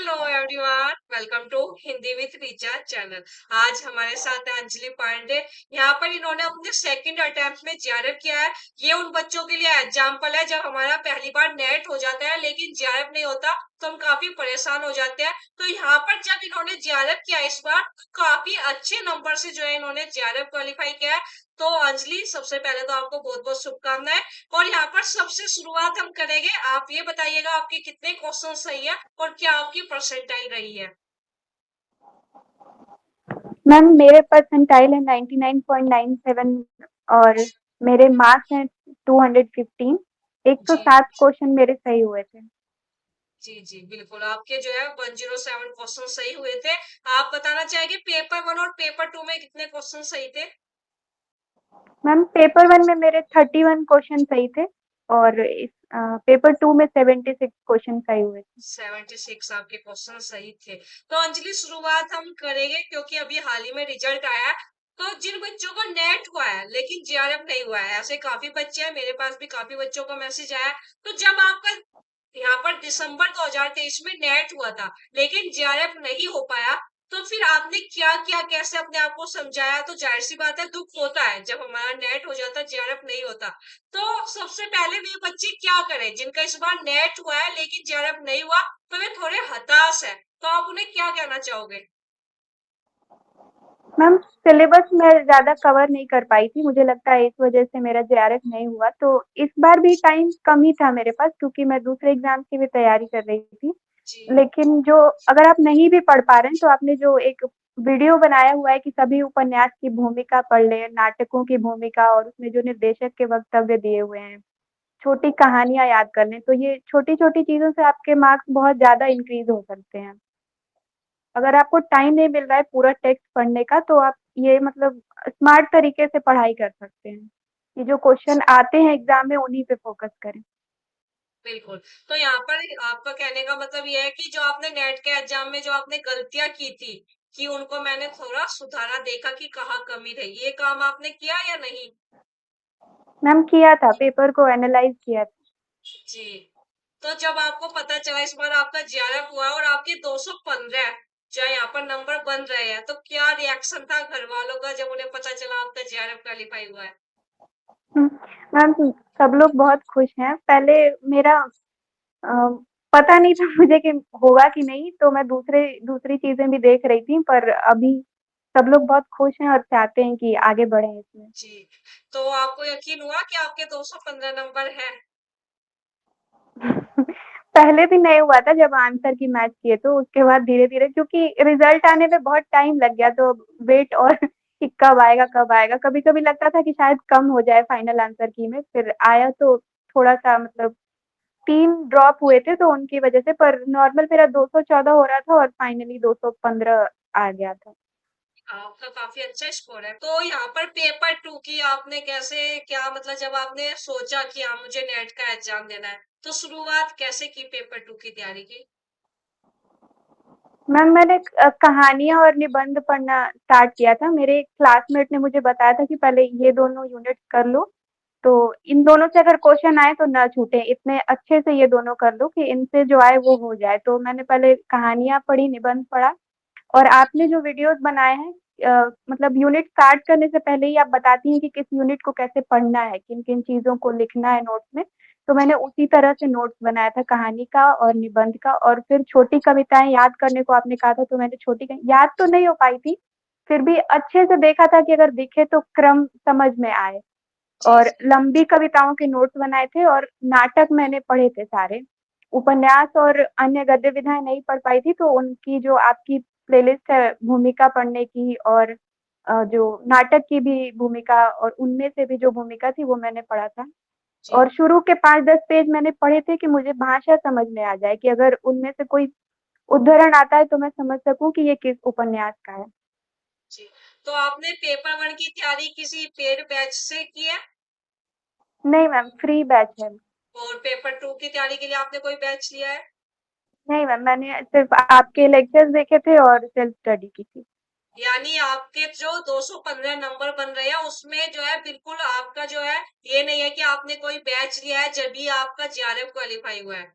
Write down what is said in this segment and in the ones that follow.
Hello everyone, welcome to Hindi with Richa channel. आज हमारे साथ है अंजलि पांडे। यहाँ पर इन्होंने अपने सेकंड अटेम्प्ट में जेआरएफ किया है। ये उन बच्चों के लिए एग्जाम्पल है जब हमारा पहली बार नेट हो जाता है लेकिन जेआरएफ नहीं होता तो हम काफी परेशान हो जाते हैं। तो यहाँ पर जब इन्होंने जेआरएफ किया इस बार तो काफी अच्छे नंबर से जो है इन्होंने जेआरएफ क्वालिफाई किया है। तो अंजलि, सबसे पहले तो आपको बहुत बहुत शुभकामनाएं। और यहाँ पर सबसे शुरुआत हम करेंगे, आप ये बताइएगा आपके कितने क्वेश्चन सही है और क्या आपकी परसेंटाइल रही है। मैम मेरे परसेंटाइल है 99.97 और मेरे मार्क्स हैं 215। जी 107 क्वेश्चन मेरे सही हुए थे। जी जी बिल्कुल, आपके जो है 107 क्वेश्चन सही हुए थे। आप बताना चाहेंगे पेपर वन और पेपर टू में कितने क्वेश्चन सही थे। मैम पेपर वन में मेरे 31 क्वेश्चन सही थे और पेपर टू में 76 क्वेश्चन सही हुए थे। 76 आपके क्वेश्चन सही थे। तो अंजलि, शुरुआत हम करेंगे क्योंकि अभी हाल ही में रिजल्ट आया है। तो जिन बच्चों को नेट हुआ है लेकिन जेआरएफ नहीं हुआ है, ऐसे काफी बच्चे हैं, मेरे पास भी काफी बच्चों का मैसेज आया है। तो जब आपका यहाँ पर दिसंबर 2023 में नेट हुआ था लेकिन जेआरएफ नहीं हो पाया, तो फिर आपने क्या किया, कैसे अपने आप को समझाया। तो जाहिर सी बात है, दुख होता है जब हमारा नेट हो जाता, जेआरएफ नहीं होता। तो सबसे पहले वे बच्चे क्या करें जिनका इस बार नेट हुआ है लेकिन जेआरएफ नहीं हुआ, तो वे थोड़े हताश है, तो आप उन्हें क्या कहना चाहोगे। मैम सिलेबस मैं ज़्यादा कवर नहीं कर पाई थी, मुझे लगता है इस वजह से मेरा जेआरएफ नहीं हुआ। तो इस बार भी टाइम कम ही था मेरे पास क्योंकि मैं दूसरे एग्जाम की भी तैयारी कर रही थी। जी लेकिन जो अगर आप नहीं भी पढ़ पा रहे हैं तो आपने जो एक वीडियो बनाया हुआ है कि सभी उपन्यास की भूमिका पढ़ लें, नाटकों की भूमिका और उसमें जो निर्देशक के वक्तव्य दिए हुए हैं, छोटी कहानियाँ याद कर लें, तो ये छोटी-छोटी चीज़ों से आपके मार्क्स बहुत ज़्यादा इंक्रीज़ हो सकते हैं। अगर आपको टाइम नहीं मिल रहा है पूरा टेक्स्ट पढ़ने का तो आप ये मतलब स्मार्ट तरीके से पढ़ाई कर सकते हैं। ये जो क्वेश्चन आते हैं एग्ज़ाम में उन्हीं पे फ़ोकस करें। बिल्कुल। तो यहाँ पर आपका कहने का मतलब ये है कि जो आपने नेट के एग्जाम में जो आपने गलतियां की थी, कि उनको मैंने थोड़ा सुधारा, देखा कि कहाँ कमी रही, ये काम आपने किया या नहीं। मैम किया था, पेपर को एनालाइज़ किया था। जी। तो जब आपको पता चला इस बार आपका जेआरएफ हुआ है और आपके 215 है, जो यहाँ पर नंबर बन रहे हैं, तो क्या रिएक्शन था घर वालों का जब उन्हें पता चला आपका जेआरएफ क्वालिफाई हुआ है। हुँ, मैम सब लोग बहुत खुश हैं। पहले मेरा अ, पता नहीं था मुझे कि होगा कि नहीं, तो मैं दूसरी चीज़ें भी देख रही थी, पर अभी सब लोग बहुत खुश हैं और चाहते हैं कि आगे बढ़ें इसमें। जी। तो आपको यकीन हुआ कि आपके 215 नंबर है। पहले भी नहीं हुआ था जब आंसर की मैच किए तो उसके बाद धीरे-धीरे क्योंकि रिजल्ट आने में बहुत टाइम लग गया तो वेट और कि कब आएगा, कब आएगा? कभी-कभी लगता था कि शायद कम हो जाए फाइनल आंसर की में, फिर आया तो थोड़ा-सा मतलब 3 ड्रॉप हुए थे तो उनकी वजह से पर नॉर्मल मेरा 214 हो रहा था और फाइनली 215 आ गया था। आपका काफी अच्छा स्कोर है। तो यहाँ पर पेपर टू की आपने कैसे, क्या मतलब जब आपने सोचा कि हाँ मुझे नेट का एग्जाम देना है, तो शुरुआत कैसे की पेपर टू की तैयारी की। मैम मैंने कहानियाँ और निबंध पढ़ना स्टार्ट किया था। मेरे एक क्लासमेट ने मुझे बताया था कि पहले ये दोनों यूनिट कर लो, तो इन दोनों से अगर क्वेश्चन आए तो ना छूटे, इतने अच्छे से ये दोनों कर लो कि इनसे जो आए वो हो जाए। तो मैंने पहले कहानियाँ पढ़ी, निबंध पढ़ा और आपने जो वीडियोज़ बनाए हैं मतलब यूनिट स्टार्ट करने से पहले ही आप बताती हैं कि किस यूनिट को कैसे पढ़ना है, किन-किन चीज़ों को लिखना है नोट्स में। तो मैंने उसी तरह से नोट्स बनाया था कहानी का और निबंध का और फिर छोटी कविताएँ याद करने को आपने कहा था तो मैंने छोटी क याद तो नहीं हो पाई थी, फिर भी अच्छे से देखा था कि अगर दिखे तो क्रम समझ में आए। जी और जी। लंबी कविताओं के नोट्स बनाए थे और नाटक मैंने पढ़े थे सारे। उपन्यास और अन्य गद्य विधाएँ नहीं पढ़ पाई थी, तो उनकी जो आपकी प्लेलिस्ट है भूमिका पढ़ने की और जो नाटक की भी भूमिका और उनमें से भी जो भूमिका थी वो मैंने पढ़ा था। जी और शुरू के 5-10 पेज मैंने पढ़े थे कि मुझे भाषा समझ में आ जाए कि अगर उनमें से कोई उद्धरण आता है तो मैं समझ सकूँ कि ये किस उपन्यास का है। जी। तो आपने पेपर वन की तैयारी किसी पेड बैच से की है। नहीं मैम, फ्री बैच है। और पेपर टू की तैयारी के लिए आपने कोई बैच लिया है। नहीं मैम, मैंने सिर्फ़ आपके लेक्चर्स देखे थे और सेल्फ स्टडी की थी। यानी आपके जो 215 नंबर बन रहे हैं उसमें जो है बिल्कुल आपका जो है, ये नहीं है कि आपने कोई बैच लिया है जब भी आपका जेआरएफ क्वालिफाई हुआ है।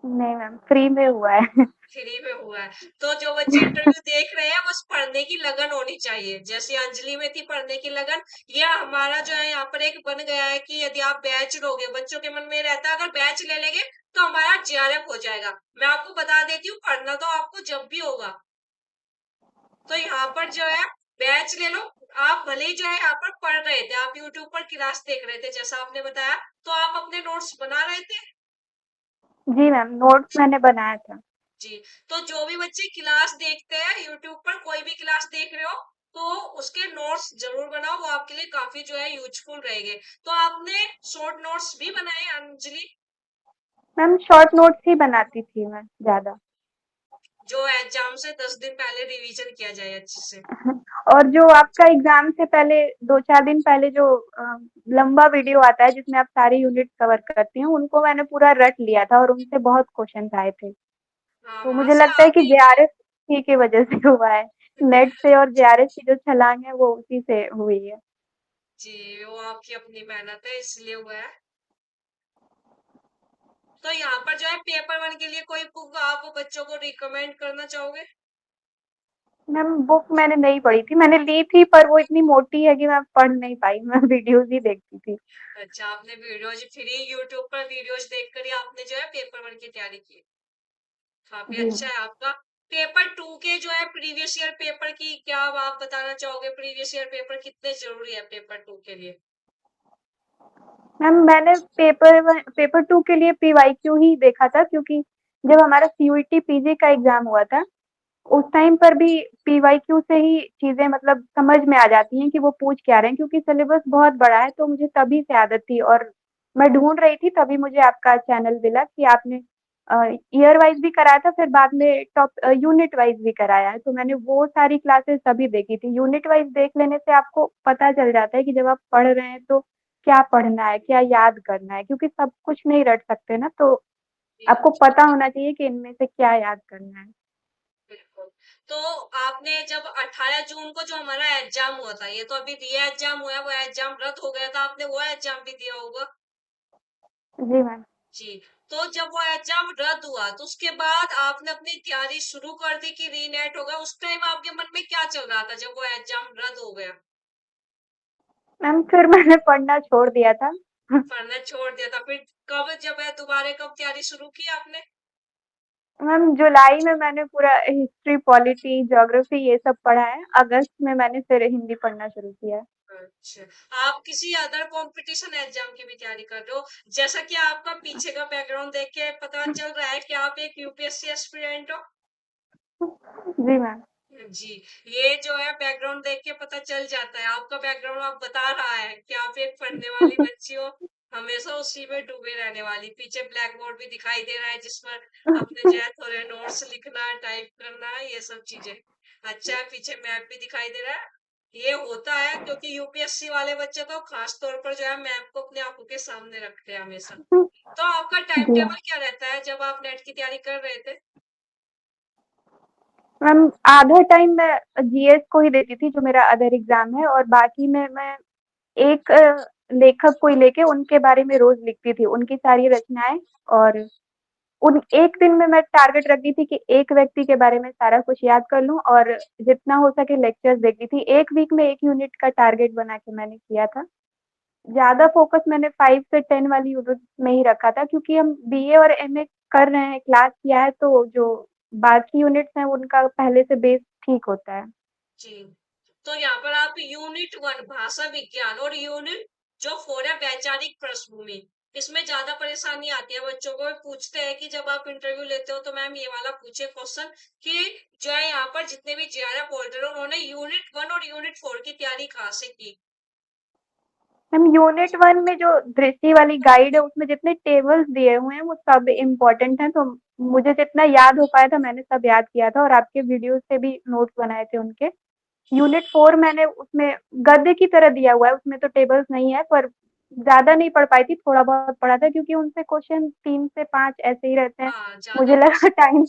नहीं मैम, फ्री में हुआ है। फ्री में हुआ है। तो जो बच्चे इंटरव्यू देख रहे हैं बस पढ़ने की लगन होनी चाहिए, जैसे अंजलि में थी पढ़ने की लगन। ये हमारा जो है यहाँ पर एक बन गया है कि यदि आप बैच लोगे, बच्चों के मन में रहता है अगर बैच ले लेंगे तो हमारा जेआरएफ हो जाएगा। मैं आपको बता देती हूँ, पढ़ना तो आपको जब भी होगा। तो यहाँ पर जो है बैच ले लो। आप भले ही जो है यहाँ पर पढ़ रहे थे, आप यूट्यूब पर क्लास देख रहे थे जैसा आपने बताया, तो आप अपने नोट्स बना रहे थे। जी मैम, नोट्स मैंने बनाया था। जी। तो जो भी बच्चे क्लास देखते हैं यूट्यूब पर, कोई भी क्लास देख रहे हो, तो उसके नोट्स जरूर बनाओ, वो आपके लिए काफी जो है यूजफुल रहेंगे। तो आपने शॉर्ट नोट्स भी बनाए अंजलि? मैम शॉर्ट नोट्स ही बनाती थी मैं ज़्यादा। जो एग्जाम से 10 दिन पहले रिवीजन किया जाए अच्छे से। और जो आपका एग्ज़ाम से पहले 2-4 दिन पहले जो लंबा वीडियो आता है जिसमें आप सारी यूनिट कवर करती हैं, उनको मैंने पूरा रट लिया था और उनसे बहुत क्वेश्चंस आए थे। हाँ, तो वहां मुझे से लगता है आप कि भी जेआरएफ ही की वजह से हुआ है। नेट से और जेआरएफ की जो छलांग है वो उसी से हुई है। जी, वो आपकी अपनी मेहनत है इसलिए हुआ है। तो यहाँ पर जो है पेपर वन के लिए कोई बुक आप बच्चों को रिकमेंड करना चाहोगे? मैम बुक मैंने नहीं पढ़ी थी, मैंने ली थी पर वो इतनी मोटी है कि मैं पढ़ नहीं पाई, मैं वीडियोज़ ही देखती थी। अच्छा, आपने वीडियोज फ्री यूट्यूब पर वीडियोज देखकर ही आपने जो है पेपर वन की तैयारी की। काफी जी। अच्छा है आपका। पेपर टू के जो है प्रीवियस ईयर पेपर की क्या आप बताना चाहोगे? प्रीवियस ईयर पेपर कितने जरूरी है पेपर टू के लिए? मैम मैंने पेपर 2 के लिए पीवाईक्यू ही देखा था क्योंकि जब हमारा सीयूईटी पीजी का एग्ज़ाम हुआ था, उस टाइम पर भी पीवाईक्यू से ही चीज़ें मतलब समझ में आ जाती हैं कि वो पूछ क्या रहे हैं क्योंकि सिलेबस बहुत बड़ा है, तो मुझे तभी से आदत थी और मैं ढूँढ रही थी तभी मुझे आपका चैनल मिला कि आपने ईयर वाइज़ भी कराया था, फिर बाद में यूनिट वाइज़ भी कराया है, तो मैंने वो सारी क्लासेस तभी देखी थी। यूनिट वाइज़ देख लेने से आपको पता चल जाता है कि जब आप पढ़ रहे हैं तो क्या पढ़ना है, क्या याद करना है, क्योंकि सब कुछ नहीं रट सकते ना, तो जी, आपको पता होना चाहिए कि इनमें से क्या याद करना है। बिल्कुल। तो आपने जब 18 जून को जो हमारा एग्जाम हुआ था, ये तो अभी री एग्जाम हुआ है, वो एग्जाम रद्द हो गया था, आपने वो एग्जाम भी दिया होगा। जी मैम। जी। तो जब वो एग्जाम रद्द हुआ तो उसके बाद आपने अपनी तैयारी शुरू कर दी कि रीनेट होगा, उस टाइम आपके मन में क्या चल रहा था जब वो एग्जाम रद्द हो गया? मैम फिर मैंने पढ़ना छोड़ दिया था। पढ़ना छोड़ दिया था, फिर कब जब है दोबारा कब तैयारी शुरू की आपने? मैम जुलाई में मैंने पूरा हिस्ट्री, पॉलिटी, ज्योग्राफी ये सब पढ़ा है। अगस्त में मैंने फिर हिंदी पढ़ना शुरू किया है। अच्छा, आप किसी अदर कंपटीशन एग्जाम की भी तैयारी कर रहे हो? जैसा कि आपका पीछे का बैकग्राउंड देख के पता चल रहा है कि आप एक यूपीएससी एस्पिरेंट हो। जी मैम। जी। ये जो है बैकग्राउंड देख के पता चल जाता है, आपका बैकग्राउंड आप बता रहा है कि आप एक पढ़ने वाली बच्ची हो, हमेशा उसी में डूबे रहने वाली। पीछे ब्लैक बोर्ड भी दिखाई दे रहा है जिस पर अपने जो है थोड़े नोट्स लिखना, टाइप करना, ये सब चीजें। अच्छा है, पीछे मैप भी दिखाई दे रहा है। ये होता है क्योंकि यूपीएससी वाले बच्चे तो खास तौर पर जो है मैप को अपनी आंखों के सामने रखते हैं हमेशा। तो आपका टाइम जी टेबल क्या रहता है जब आप नेट की तैयारी कर रहे थे? मैम, आधा टाइम मैं जीएस को ही देती थी जो मेरा अदर एग्जाम है, और बाकी में मैं एक लेखक कोई लेके उनके बारे में रोज लिखती थी, उनकी सारी रचनाएं। और उन एक दिन में मैं टारगेट रखती थी कि एक व्यक्ति के बारे में सारा कुछ याद कर लूं और जितना हो सके लेक्चर्स देखती थी। एक वीक में एक यूनिट का टारगेट बना के मैंने किया था। ज्यादा फोकस मैंने 5 से 10 वाली यूनिट में ही रखा था क्योंकि हम बीए और एमए कर रहे हैं, क्लास किया है, तो जो बाकी यूनिट्स हैं उनका पहले से बेस ठीक होता है। जी। तो यहाँ पर आप यूनिट वन भाषा विज्ञान और यूनिट जो फोर है वैचारिक पृष्ठभूमि, इसमें ज्यादा परेशानी आती है। बच्चों को पूछते हैं कि जब आप इंटरव्यू लेते हो तो मैम ये वाला पूछे क्वेश्चन कि जो है यहाँ पर जितने भी जेआरएफ होल्डर है उन्होंने यूनिट वन और यूनिट फोर की तैयारी कहाँ से की? हम यूनिट 1 में जो दृष्टि वाली गाइड है उसमें जितने टेबल्स दिए हुए हैं वो सब इम्पोर्टेंट हैं, तो मुझे जितना याद हो पाया था मैंने सब याद किया था और आपके वीडियो से भी नोट्स बनाए थे उनके। यूनिट 4 मैंने उसमें गद्य की तरह दिया हुआ है, उसमें तो टेबल्स नहीं है, पर ज्यादा नहीं पढ़ पाई थी, थोड़ा बहुत पढ़ा था क्योंकि उनसे क्वेश्चन 3 से 5 ऐसे ही रहते हैं। हाँ, ज्यादा मुझे लगा टाइम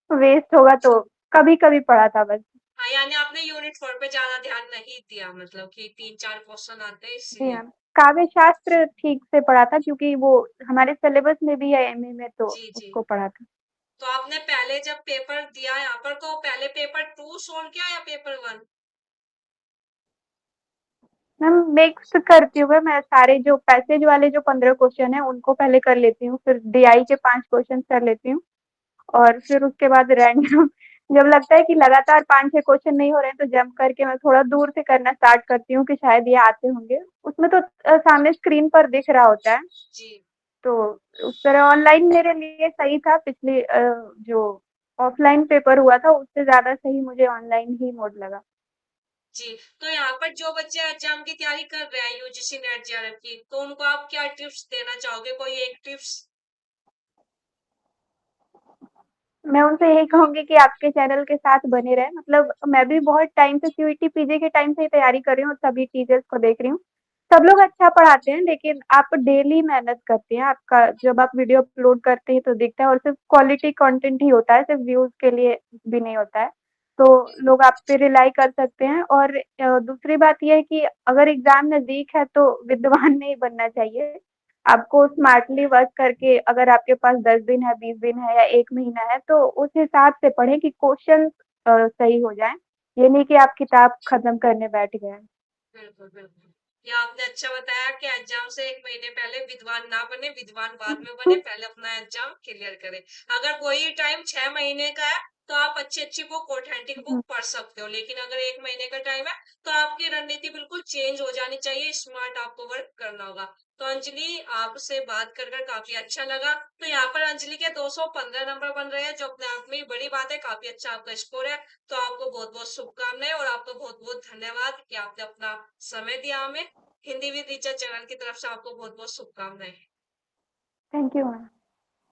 वेस्ट होगा तो कभी कभी पढ़ा था बस। हाँ, यानी आपने यूनिट फोर पे ज्यादा ध्यान नहीं दिया, मतलब कि 3-4 क्वेश्चन आते हैं जी इसलिए। मैम। काव्य शास्त्र ठीक से पढ़ा था क्योंकि वो हमारे सिलेबस में भी है एमए में, तो जी, जी। उसको पढ़ा था। तो आपने पहले जब पेपर दिया यहाँ पर तो पहले पेपर 2 सोल्व किया या पेपर 1? मैम मिक्स करती हूँ मैं सारे जो पैसेज वाले जो 15 क्वेश्चन है उनको पहले कर लेती हूँ, फिर डीआई के 5 क्वेश्चन कर लेती हूँ और फिर उसके बाद रैंडम जब लगता है कि लगातार 5-6 क्वेश्चन नहीं हो रहे हैं तो जंप करके मैं थोड़ा दूर से करना स्टार्ट करती हूँ कि शायद ये आते होंगे। उसमें तो सामने स्क्रीन पर दिख रहा होता है, जी। तो उस तरह ऑनलाइन मेरे लिए सही था। पिछले जो ऑफलाइन पेपर हुआ था उससे ज़्यादा सही मुझे ऑनलाइन ही मोड लगा। जी, तो यहाँ पर जो बच्चे एग्जाम की तैयारी कर रहे हैं यूजीसी नेट जेआरएफ की, तो उनको आप क्या टिप्स देना चाहोगे? कोई एक टिप्स? मैं उनसे यही कहूँगी कि आपके चैनल के साथ बने रहें। मतलब मैं भी बहुत टाइम से सीयूईटी पीजी के टाइम से ही तैयारी कर रही हूँ और सभी टीचर्स को देख रही हूँ। सब लोग अच्छा पढ़ाते हैं लेकिन आप डेली मेहनत करते हैं, आपका जब आप वीडियो अपलोड करते हैं तो दिखता है और सिर्फ क्वालिटी कंटेंट ही होता है, सिर्फ व्यूज़ के लिए भी नहीं होता है। तो लोग आप पे रिलाई कर सकते हैं और दूसरी बात ये है कि अगर एग्ज़ाम नज़दीक है तो विद्वान नहीं बनना चाहिए। आपको स्मार्टली वर्क करके अगर आपके पास 10 दिन है, 20 दिन है या 1 महीना है तो उस हिसाब से पढ़ें कि क्वेश्चन सही हो जाएँ। ये नहीं कि आप किताब खत्म करने बैठ गए हैं। बिल्कुल, बिल्कुल। ये आपने अच्छा बताया कि एग्जाम से 1 महीने पहले विद्वान ना बने, विद्वान बाद में बने, पहले अपना एग्जाम क्लियर करें। अगर वही टाइम 6 महीने का है, तो आप अच्छी-अच्छी बुक, ऑथेंटिक बुक पढ़ सकते हो। लेकिन अगर 1 महीने का टाइम है, तो आपकी रणनीति बिल्कुल चेंज हो जानी चाहिए, स्मार्ट आपको वर्क करना होगा। तो अंजलि, आपसे बात कर कर काफ़ी अच्छा लगा। तो यहाँ पर अंजलि के 215 नंबर बन रहे हैं, जो अपने आप में ही बड़ी बात है, काफ़ी अच्छा आपका स्कोर है। तो आपको बहुत-बहुत शुभकामनाएँ और आपका बहुत-बहुत धन्यवाद कि आपने अपना समय दिया हमें। हिंदी विद टीचर चैनल की तरफ से आपको बहुत-बहुत शुभकामनाएँ। Thank you ma'am.